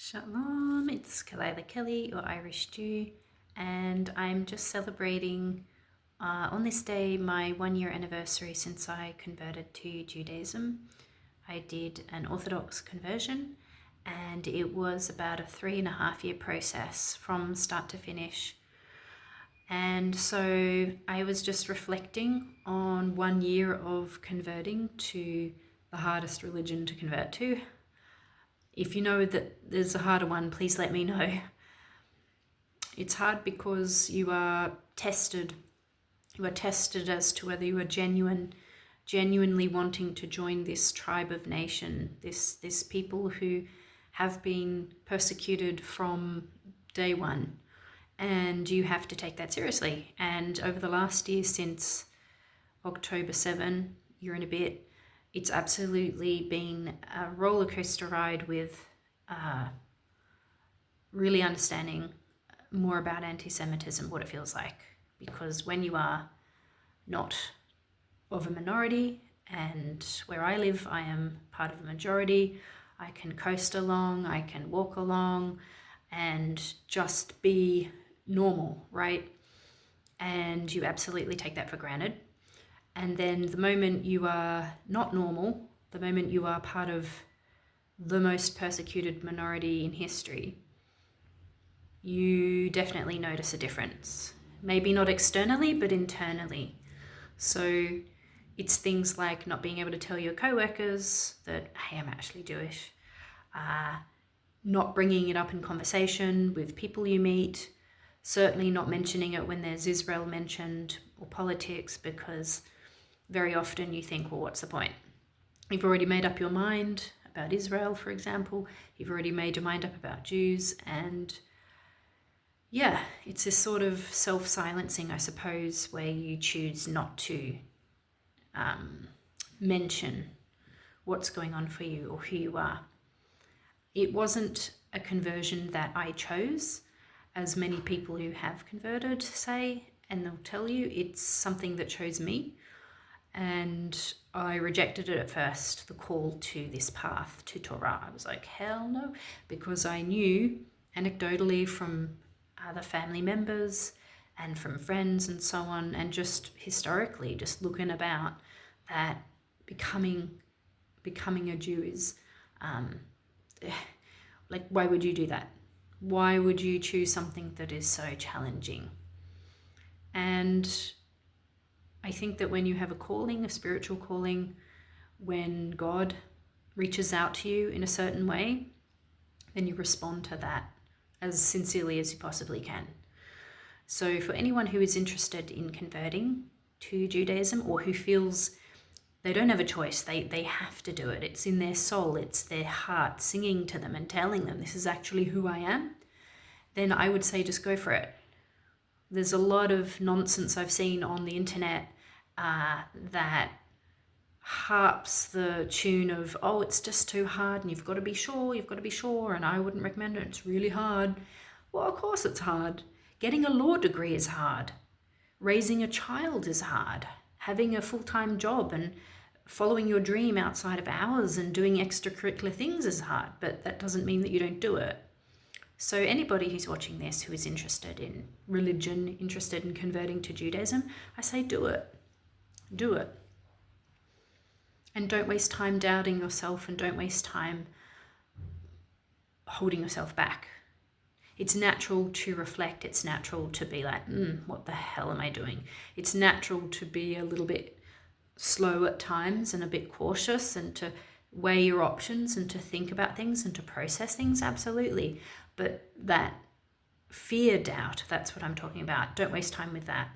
Shalom, it's Kalila Kelly or Irish Jew, and I'm just celebrating on this day my 1 year anniversary since I converted to Judaism. I did an Orthodox conversion, and it was about a 3.5 year process from start to finish. And so I was just reflecting on 1 year of converting to the hardest religion to convert to. If you know that there's a harder one, please let me know. It's hard because you are tested. You are tested as to whether you are genuinely wanting to join this tribe of nation, this people who have been persecuted from day one. And you have to take that seriously. And over the last year, since October 7, year and a bit, it's absolutely been a roller coaster ride with really understanding more about anti-Semitism, what it feels like. Because when you are not of a minority, and where I live, I am part of a majority, I can coast along, I can walk along and just be normal, right? And you absolutely take that for granted. And then the moment you are not normal, the moment you are part of the most persecuted minority in history, you definitely notice a difference. Maybe not externally, but internally. So it's things like not being able to tell your co-workers that, hey, I'm actually Jewish. Not bringing it up in conversation with people you meet. Certainly not mentioning it when there's Israel mentioned or politics, because very often you think, well, what's the point? You've already made up your mind about Israel, for example. You've already made your mind up about Jews. And yeah, it's this sort of self-silencing, I suppose, where you choose not to mention what's going on for you or who you are. It wasn't a conversion that I chose, as many people who have converted say, and they'll tell you it's something that chose me. And I rejected it at first, the call to this path, to Torah. I was like, hell no, because I knew anecdotally from other family members and from friends and so on, and just historically, just looking about, that becoming a Jew is, like, why would you do that? Why would you choose something that is so challenging? And I think that when you have a calling, a spiritual calling, when God reaches out to you in a certain way, then you respond to that as sincerely as you possibly can. So for anyone who is interested in converting to Judaism, or who feels they don't have a choice, they have to do it, it's in their soul, it's their heart singing to them and telling them this is actually who I am, then I would say just go for it. There's a lot of nonsense I've seen on the internet that harps the tune of, oh, it's just too hard and you've got to be sure, and I wouldn't recommend it, it's really hard. Well, of course it's hard. Getting a law degree is hard. Raising a child is hard. Having a full-time job and following your dream outside of hours and doing extracurricular things is hard, but that doesn't mean that you don't do it. So anybody who's watching this who is interested in religion, interested in converting to Judaism, I say do it. Do it. And don't waste time doubting yourself, and don't waste time holding yourself back. It's natural to reflect. It's natural to be like, what the hell am I doing? It's natural to be a little bit slow at times and a bit cautious, and to weigh your options and to think about things and to process things, absolutely. But that fear, doubt, that's what I'm talking about. Don't waste time with that.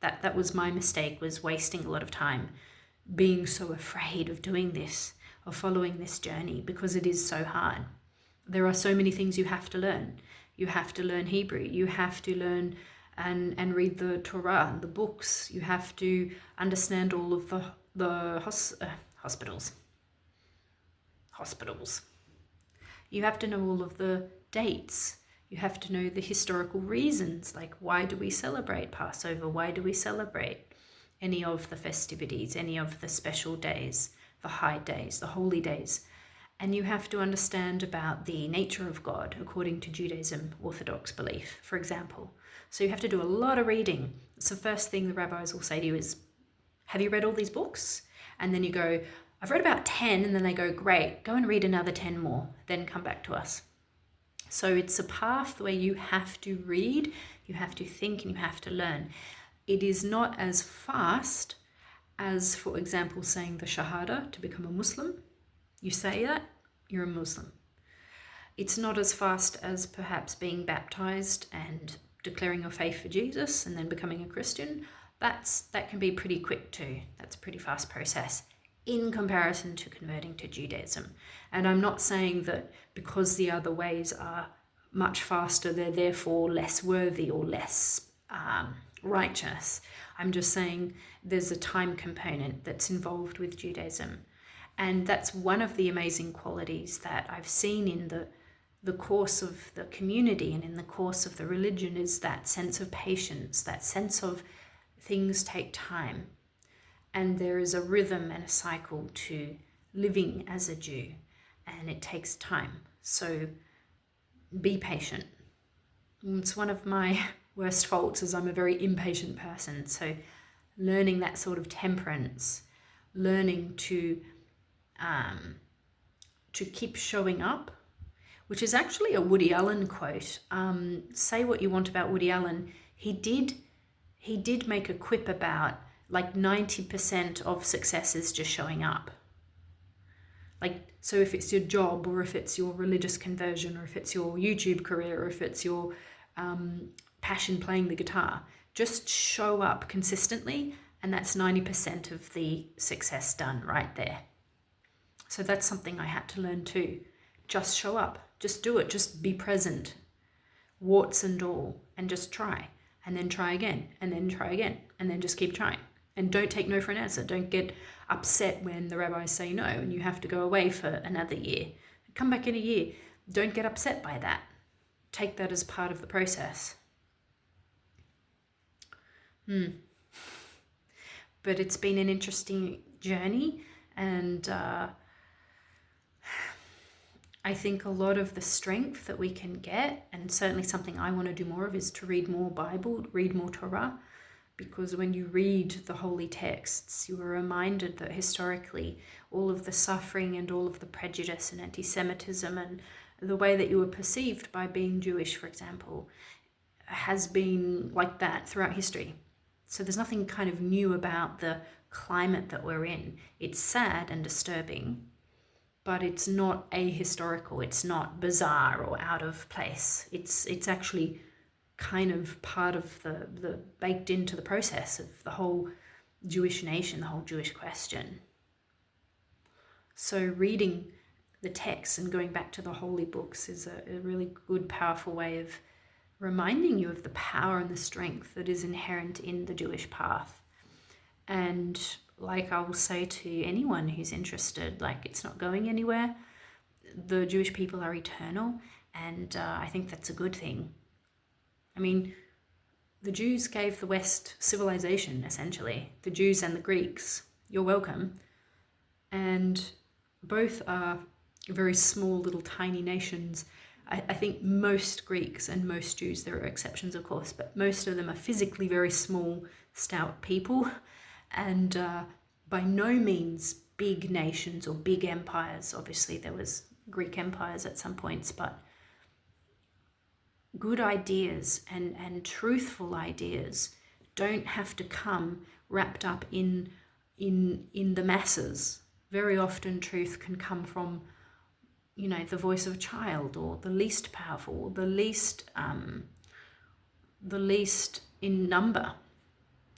That was my mistake, was wasting a lot of time being so afraid of doing this, of following this journey, because it is so hard. There are so many things you have to learn. You have to learn Hebrew. You have to learn and read the Torah, the books. You have to understand all of the hospitals. You have to know all of the dates. You have to know the historical reasons, like why do we celebrate Passover? Why do we celebrate any of the festivities, any of the special days, the high days, the holy days? And you have to understand about the nature of God according to Judaism, Orthodox belief, for example. So you have to do a lot of reading. It's the first thing the rabbis will say to you is, have you read all these books? And then you go, I've read about 10, and then they go, great, go and read another 10 more, then come back to us. So it's a path where you have to read, you have to think, and you have to learn. It is not as fast as, for example, saying the Shahada to become a Muslim. You say that, you're a Muslim. It's not as fast as perhaps being baptized and declaring your faith for Jesus and then becoming a Christian. That can be pretty quick too. That's a pretty fast process in comparison to converting to Judaism. And I'm not saying that because the other ways are much faster, they're therefore less worthy or less righteous. I'm just saying there's a time component that's involved with Judaism. And that's one of the amazing qualities that I've seen in the course of the community and in the course of the religion, is that sense of patience, that sense of things take time. And there is a rhythm and a cycle to living as a Jew, and it takes time. So be patient. It's one of my worst faults, is I'm a very impatient person. So learning that sort of temperance, learning to keep showing up, which is actually a Woody Allen quote. Say what you want about Woody Allen. He did make a quip about like 90% of success is just showing up. Like, so if it's your job, or if it's your religious conversion, or if it's your YouTube career, or if it's your passion playing the guitar, just show up consistently, and that's 90% of the success done right there. So that's something I had to learn too. Just show up, just do it, just be present, warts and all, and just try, and then try again, and then try again, and then just keep trying. And don't take no for an answer. Don't get upset when the rabbis say no and you have to go away for another year. Come back in a year. Don't get upset by that. Take that as part of the process. But it's been an interesting journey, and I think a lot of the strength that we can get, and certainly something I want to do more of, is to read more Bible, read more Torah, because when you read the holy texts, you are reminded that historically all of the suffering and all of the prejudice and anti-Semitism and the way that you were perceived by being Jewish, for example, has been like that throughout history. So there's nothing kind of new about the climate that we're in. It's sad and disturbing, but it's not ahistorical. It's not bizarre or out of place. It's actually kind of part of the baked into the process of the whole Jewish nation, the whole Jewish question. So reading the texts and going back to the holy books is a really good, powerful way of reminding you of the power and the strength that is inherent in the Jewish path. And like I will say to anyone who's interested, like, it's not going anywhere. The Jewish people are eternal, and I think that's a good thing. I mean, the Jews gave the West civilization, essentially. The Jews and the Greeks, you're welcome. And both are very small, little, tiny nations. I think most Greeks and most Jews, there are exceptions of course, but most of them are physically very small, stout people, and by no means big nations or big empires. Obviously there was Greek empires at some points, but good ideas and truthful ideas don't have to come wrapped up in the masses. Very often truth can come from, the voice of a child, or the least powerful, or the least in number.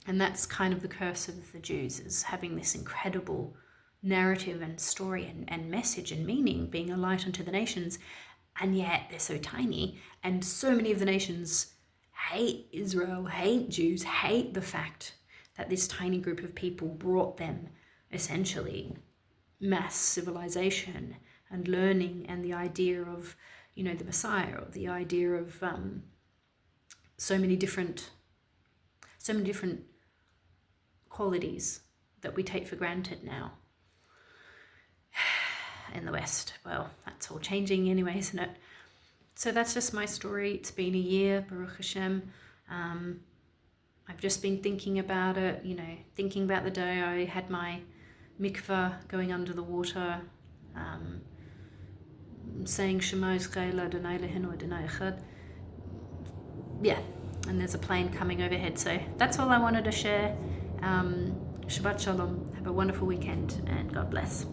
And that's kind of the curse of the Jews, is having this incredible narrative and story and message and meaning, being a light unto the nations, and yet they're so tiny, and so many of the nations hate Israel, hate Jews, hate the fact that this tiny group of people brought them essentially mass civilization and learning, and the idea of, the Messiah, or the idea of so many different qualities that we take for granted now. in the West. Well, that's all changing anyway, isn't it? So that's just my story. It's been a year, Baruch Hashem. I've just been thinking about it, thinking about the day I had my mikvah going under the water, saying Shema Yisrael Adonai Eloheinu Adonai Echad. Yeah, and there's a plane coming overhead. So that's all I wanted to share. Shabbat Shalom. Have a wonderful weekend and God bless.